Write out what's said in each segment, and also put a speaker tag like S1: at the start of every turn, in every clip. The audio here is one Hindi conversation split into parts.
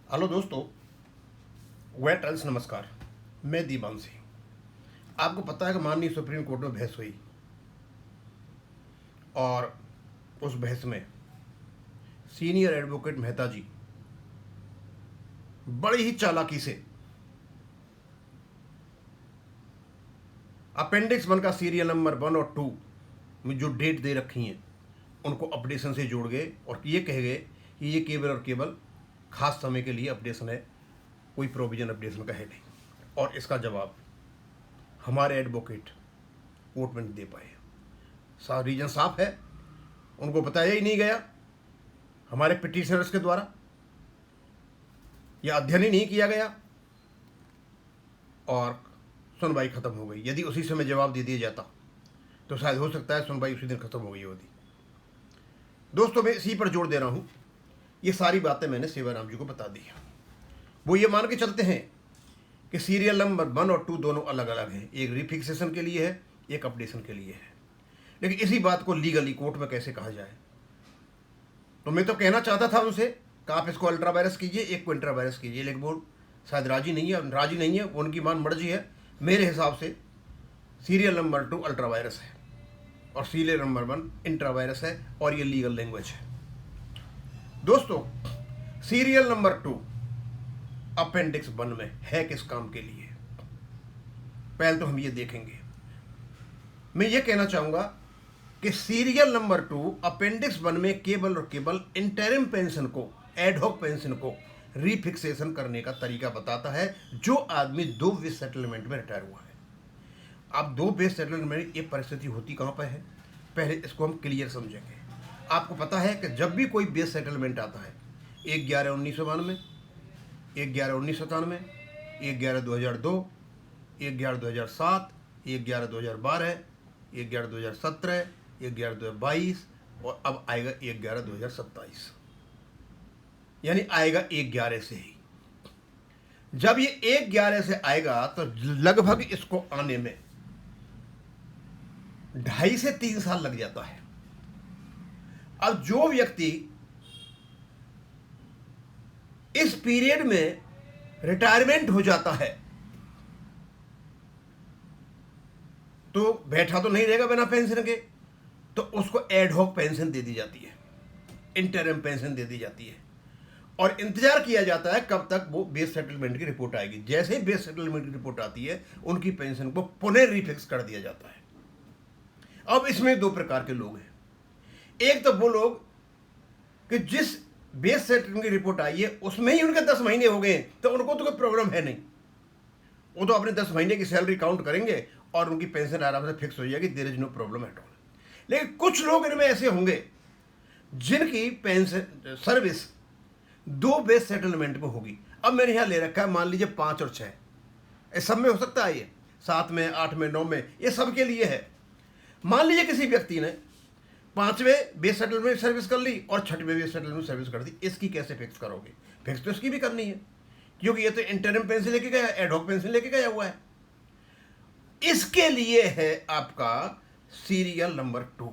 S1: हेलो दोस्तों, वेट ट्रायल्स नमस्कार। मैं दीपांशी। आपको पता है कि माननीय सुप्रीम कोर्ट में बहस हुई और उस बहस में सीनियर एडवोकेट मेहता जी बड़ी ही चालाकी से अपेंडिक्स 1 का सीरियल नंबर 1 और 2 में जो डेट दे रखी हैं उनको अपडेशन से जोड़ गए और ये कह गए कि ये केवल और केवल खास समय के लिए अपडेशन है, कोई प्रोविजन अपडेशन का है नहीं। और इसका जवाब हमारे एडवोकेट कोर्ट में नहीं दे पाए। रीजन साफ है, उनको बताया ही नहीं गया हमारे पिटिशनर्स के द्वारा, यह अध्ययन ही नहीं किया गया और सुनवाई खत्म हो गई। यदि उसी समय जवाब दे दिया जाता तो शायद हो सकता है सुनवाई उसी दिन खत्म हो गई होती। दोस्तों, मैं इसी पर जोर दे रहा हूँ, ये सारी बातें मैंने सेवाराम जी को बता दी। वो ये मान के चलते हैं कि सीरियल नंबर 1 और 2 दोनों अलग अलग हैं, एक रिफिक्सेशन के लिए है, एक अपडेशन के लिए है। लेकिन इसी बात को लीगली कोर्ट में कैसे कहा जाए? तो मैं तो कहना चाहता था उनसे कि आप इसको अल्ट्रा वायरस कीजिए, एक को इंट्रा वायरस कीजिए, लेकिन वो शायद राजी नहीं है, वो उनकी मान मर्जी है। मेरे हिसाब से सीरियल नंबर 2 अल्ट्रा वायरस है और सीरियल नंबर 1 इंट्रा वायरस है और ये लीगल लैंग्वेज है। दोस्तों, सीरियल नंबर 2 अपेंडिक्स 1 में है किस काम के लिए, पहले तो हम ये देखेंगे। मैं ये कहना चाहूंगा कि सीरियल नंबर 2 अपेंडिक्स 1 में केवल और केवल इंटरिम पेंशन को, एडहॉक पेंशन को रिफिक्सेशन करने का तरीका बताता है जो आदमी 2 बेस सेटलमेंट में रिटायर हुआ है। अब 2 बेस सेटलमेंट में ये परिस्थिति होती कहाँ पर है, पहले इसको हम क्लियर समझेंगे। आपको पता है कि जब भी कोई बेस सेटलमेंट आता है, 1/11/1992, 1/11/1997, 1/11/2002, 1/11/2007, 1/11/2012, 1/11/2017, 1/11/2022 और अब आएगा 1/11/2027, यानी आएगा 1/11 से ही। जब ये 1/11 से आएगा तो लगभग इसको आने में 2.5 से 3 साल लग जाता है। अब जो व्यक्ति इस पीरियड में रिटायरमेंट हो जाता है तो बैठा तो नहीं रहेगा बिना पेंशन के, तो उसको एडहॉक पेंशन दे दी जाती है, इंटरिम पेंशन दे दी जाती है और इंतजार किया जाता है कब तक वो बेस सेटलमेंट की रिपोर्ट आएगी। जैसे ही बेस सेटलमेंट की रिपोर्ट आती है उनकी पेंशन को पुनः रिफिक्स कर दिया जाता है। अब इसमें 2 प्रकार के लोग हैं। एक तो वो लोग कि जिस बेस सेटलमेंट की रिपोर्ट आई है उसमें ही उनके 10 महीने हो गए तो उनको तो कोई प्रॉब्लम है नहीं, वो तो अपने 10 महीने की सैलरी काउंट करेंगे और उनकी पेंशन आराम से फिक्स हो जाएगी, there is no problem at all. लेकिन कुछ लोग इनमें ऐसे होंगे जिनकी पेंशन सर्विस 2 बेस सेटलमेंट में होगी। अब मैंने यहां ले रखा है, मान लीजिए 5 और 6, इस सब में हो सकता है, ये 7 में, 8 में, 9 में, ये सबके लिए है। मान लीजिए किसी व्यक्ति ने 5वें बेस सेटलमेंट सर्विस कर ली और 6वें बेस सेटलमेंट सर्विस कर दी, इसकी कैसे फिक्स करोगे? फिक्स तो इसकी भी करनी है क्योंकि ये तो इंटरिम पेंशन लेके गया, एडहॉक पेंशन लेके गया हुआ है। इसके लिए है आपका सीरियल नंबर 2।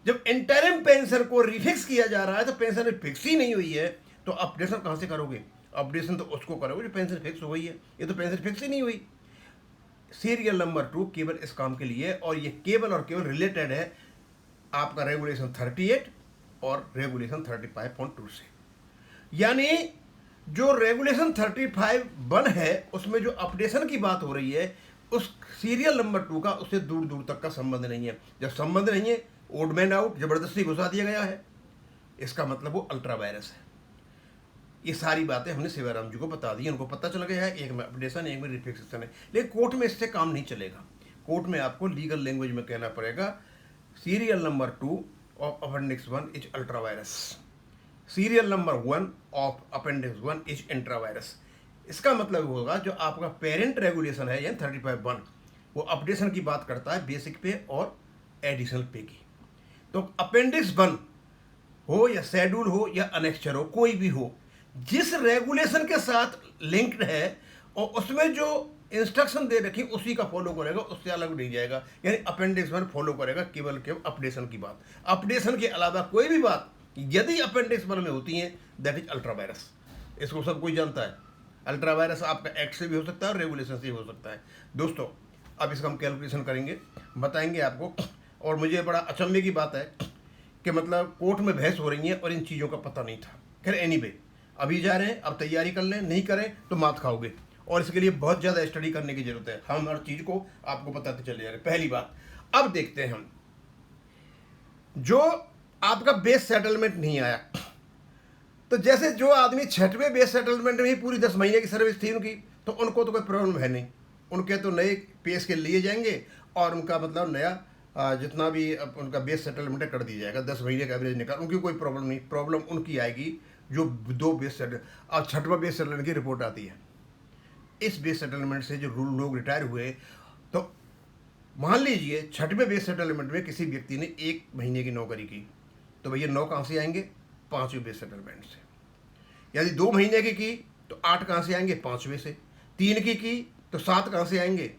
S1: जब इंटरिम पेंशन को रिफिक्स किया जा रहा है तो पेंशन फिक्स ही नहीं हुई है तो अपडेशन कहां से करोगे? अपडेशन तो उसको करोगे जो पेंशन फिक्स हो गई है, ये तो पेंशन फिक्स ही नहीं हुई। सीरियल नंबर 2 केवल इस काम के लिए और ये केवल और केवल रिलेटेड है आपका रेगुलेशन 38 और रेगुलेशन 35.2 से। यानी जो रेगुलेशन 35(1) है उसमें जो अपडेशन की बात हो रही है उस सीरियल नंबर 2 का उससे दूर दूर तक का संबंध नहीं है। जब संबंध नहीं है, ओड मैन आउट, जबरदस्ती घुसा दिया गया है, इसका मतलब वो अल्ट्रा वायरस है। ये सारी बातें हमने सेवाराम जी को बता दी, उनको पता चल गया है, एक में अपडेशन, एक में रिफिक्सेशन है। लेकिन कोर्ट में इससे काम नहीं चलेगा। कोर्ट में आपको लीगल लैंग्वेज में कहना पड़ेगा serial number 2 of appendix 1 is ultra vires, serial number 1 of appendix 1 is intra virus. इसका मतलब होगा जो आपका पेरेंट रेगुलेशन है यानी 35(1) वो अपडेशन की बात करता है बेसिक पे और एडिशनल पे की। तो अपेंडिक्स 1 हो या शेड्यूल हो या अनेक्चर हो, कोई भी हो, जिस रेगुलेशन के साथ लिंक्ड है और उसमें जो इंस्ट्रक्शन दे रखी उसी का फॉलो करेगा, उससे अलग नहीं जाएगा। यानी अपेंडिक्स 1 फॉलो करेगा केवल अपडेशन की बात। अपडेशन के अलावा कोई भी बात यदि अपेंडिक्स 1 में होती है दैट इज अल्ट्रा वायरस। इसको सब कोई जानता है। अल्ट्रा वायरस आपका एक्ट से भी हो सकता है और रेगुलेशन से भी हो सकता है। दोस्तों अब इसका हम कैलकुलेशन करेंगे, बताएंगे आपको। और मुझे बड़ा अचंभे की बात है कि मतलब कोर्ट में बहस हो रही है और इन चीज़ों का पता नहीं था। खैर एनीवे, अभी जा रहे हैं, अब तैयारी कर लें, नहीं करें तो मात खाओगे। और इसके लिए बहुत ज़्यादा स्टडी करने की जरूरत है, हम हर चीज़ को आपको बताते चले जा रहे हैं। पहली बात, अब देखते हैं हम, जो आपका बेस सेटलमेंट नहीं आया, तो जैसे जो आदमी 6वें बेस सेटलमेंट में ही पूरी 10 महीने की सर्विस थी उनकी, तो उनको तो कोई प्रॉब्लम है नहीं, उनके तो नए पे स्केल लिए जाएंगे और उनका मतलब नया जितना भी उनका बेस सेटलमेंट कर दिया जाएगा, 10 महीने का एवरेज निकाल, उनकी कोई प्रॉब्लम नहीं। प्रॉब्लम उनकी आएगी जो 2 बेस सेटल, अब 6वां बेस सेटलमेंट की रिपोर्ट आती है। इस बेस सेटलमेंट से जो लोग रिटायर हुए, तो मान लीजिए 6वें बेस सेटलमेंट में किसी व्यक्ति ने 1 महीने की नौकरी की, तो भैया 9 कहाँ से आएंगे? 5वें बेस सेटलमेंट से। यदि 2 महीने की तो 8 कहाँ से आएंगे? 5वें से। 3 की तो 7 कहाँ से आएंगे?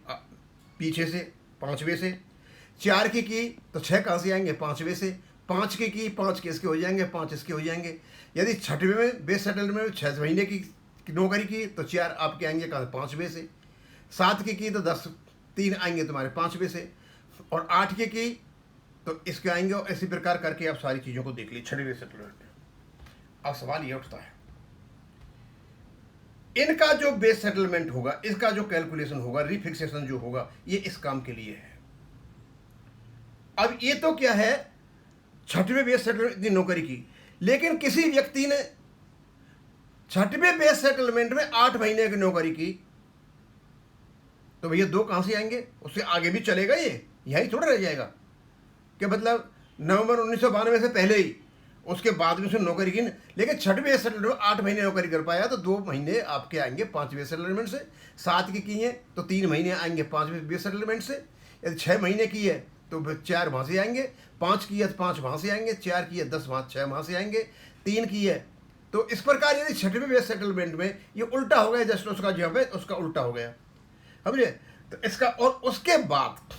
S1: पीछे से 5वें से। 4 की तो 6 कहाँ से आएंगे? 5वें से। 5 की 5 किसके हो जाएंगे? 5 इसके हो जाएंगे। यदि 6वें में बेस सेटलमेंट में 6 महीने की नौकरी की तो 4 आपके आएंगे कहाँ? 5वें से। 7 की तो 10, 3 आएंगे तुम्हारे 5वें से। और 8 की तो इसके आएंगे, और इसी प्रकार करके आप सारी चीज़ों को देख लीजिए 6वें सेटलमेंट में। अब सवाल ये उठता है, इनका जो बेस सेटलमेंट होगा, इसका जो कैलकुलेशन होगा, रिफिक्सेशन जो होगा, ये इस काम के लिए है। अब ये तो क्या है, 6वें बेस सेटलमेंट इतनी नौकरी की, लेकिन किसी व्यक्ति ने 6वें बेस सेटलमेंट में 8 महीने की नौकरी की, तो भैया 2 कहां से आएंगे? उससे आगे भी चलेगा, ये यही थोड़ा रह जाएगा कि मतलब नवंबर 1992 से पहले ही, उसके बाद में उसने नौकरी की, लेकिन 6वें सेटलमेंट में 8 महीने नौकरी कर पाया, तो 2 महीने आपके आएंगे 5वें सेटलमेंट से। 7 की है तो 3 महीने आएंगे 5वें सेटलमेंट से। यदि 6 महीने की है तो 4 वहाँ से आएंगे। 5 की है तो 5 वहाँ से आएंगे। 4 की है 10 6 वहाँ से आएंगे। 3 की है तो इस प्रकार, यदि 6वें बेस सेटलमेंट में ये उल्टा हो गया, जस्ट उसका जो है उसका उल्टा हो गया, समझे? तो इसका, और उसके बाद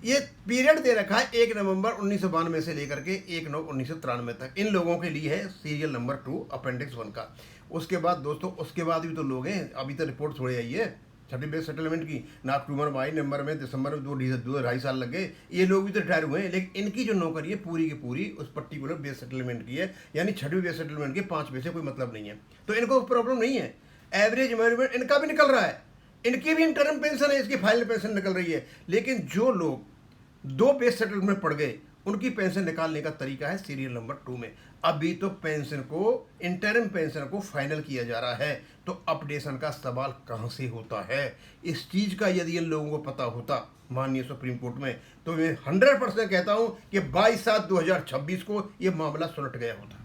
S1: ये पीरियड दे रखा है 1 नवंबर 1992 से लेकर के 1/9/1993 तक। इन लोगों के लिए है सीरियल नंबर 2 अपेंडिक्स 1 का। उसके बाद दोस्तों, उसके बाद भी तो लोग हैं, अभी तो रिपोर्ट थोड़ी आई है 6वें बेस सेटलमेंट की ना। अक्टूबर में आई, नवंबर में, दिसंबर में 2-2.5 साल लग गए। ये लोग भी तो रिटायर हुए हैं, लेकिन इनकी जो नौकरी है पूरी की पूरी उस पर्टिकुलर बेस सेटलमेंट की है, यानी 6वें बेस सेटलमेंट के 5वें से कोई मतलब नहीं है, तो इनको प्रॉब्लम नहीं है। एवरेज मैनेजमेंट इनका भी निकल रहा है, इनकी भी इंटर्म पेंशन है, इसकी फाइनल पेंशन निकल रही है। लेकिन जो लोग 2 बेस सेटलमेंट में पड़ गए, उनकी पेंशन निकालने का तरीका है सीरियल नंबर 2 में। अभी तो पेंशन को, इंटरिम पेंशन को फाइनल किया जा रहा है, तो अपडेशन का सवाल कहां से होता है? इस चीज का यदि इन लोगों को पता होता माननीय सुप्रीम कोर्ट में, तो मैं 100% कहता हूं कि 22/7/2026 को यह मामला सुलट गया होता।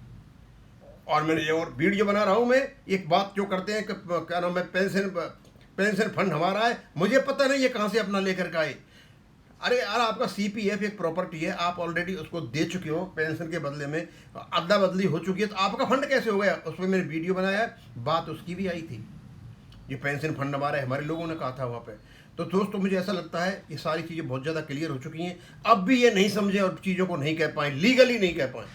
S1: और मैंने ये और वीडियो बना रहा हूं मैं, एक बात जो करते हैं कि क्या नाम है, पेंशन फंड हमारा है, मुझे पता नहीं ये कहां से अपना लेकर के आए। अरे यार, आपका CPF एक प्रॉपर्टी है, आप ऑलरेडी उसको दे चुके हो, पेंशन के बदले में अदला बदली हो चुकी है, तो आपका फंड कैसे हो गया? उस पर मैंने वीडियो बनाया, बात उसकी भी आई थी, ये पेंशन फंड हमारा है, हमारे लोगों ने कहा था वहाँ पे। तो दोस्तों मुझे ऐसा लगता है ये सारी चीज़ें बहुत ज़्यादा क्लियर हो चुकी हैं। अब भी ये नहीं समझे और चीज़ों को नहीं कह पाए, लीगली नहीं कह पाए।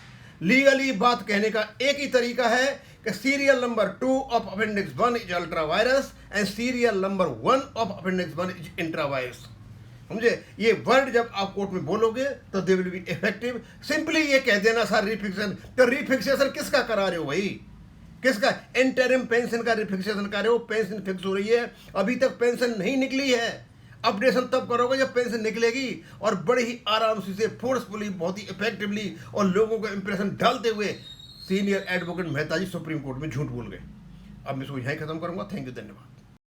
S1: लीगली बात कहने का एक ही तरीका है कि serial number 2 of appendix 1 is ultra vires and serial number 1 of appendix 1 is intra virus. समझे? ये वर्ड जब आप कोर्ट में बोलोगे तो they will be effective. Simply ये कह देना सर रिफिक्सेशन, तो रिफिक्सेशन किसका करा रहे हो भाई? किसका? इंटरिम पेंशन का रिफिक्सेशन कर रहे हो। पेंशन फिक्स हो रही है, अभी तक पेंशन नहीं निकली है। अपडेशन तब करोगे जब पेंशन निकलेगी, और बड़े ही आराम से फोर्सफुली, बहुत ही इफेक्टिवली और लोगों को इंप्रेशन डालते हुए सीनियर एडवोकेट मेहता जी सुप्रीम कोर्ट में झूठ बोल गए। अब मैं इसको यहीं खत्म करूंगा। थैंक यू, धन्यवाद।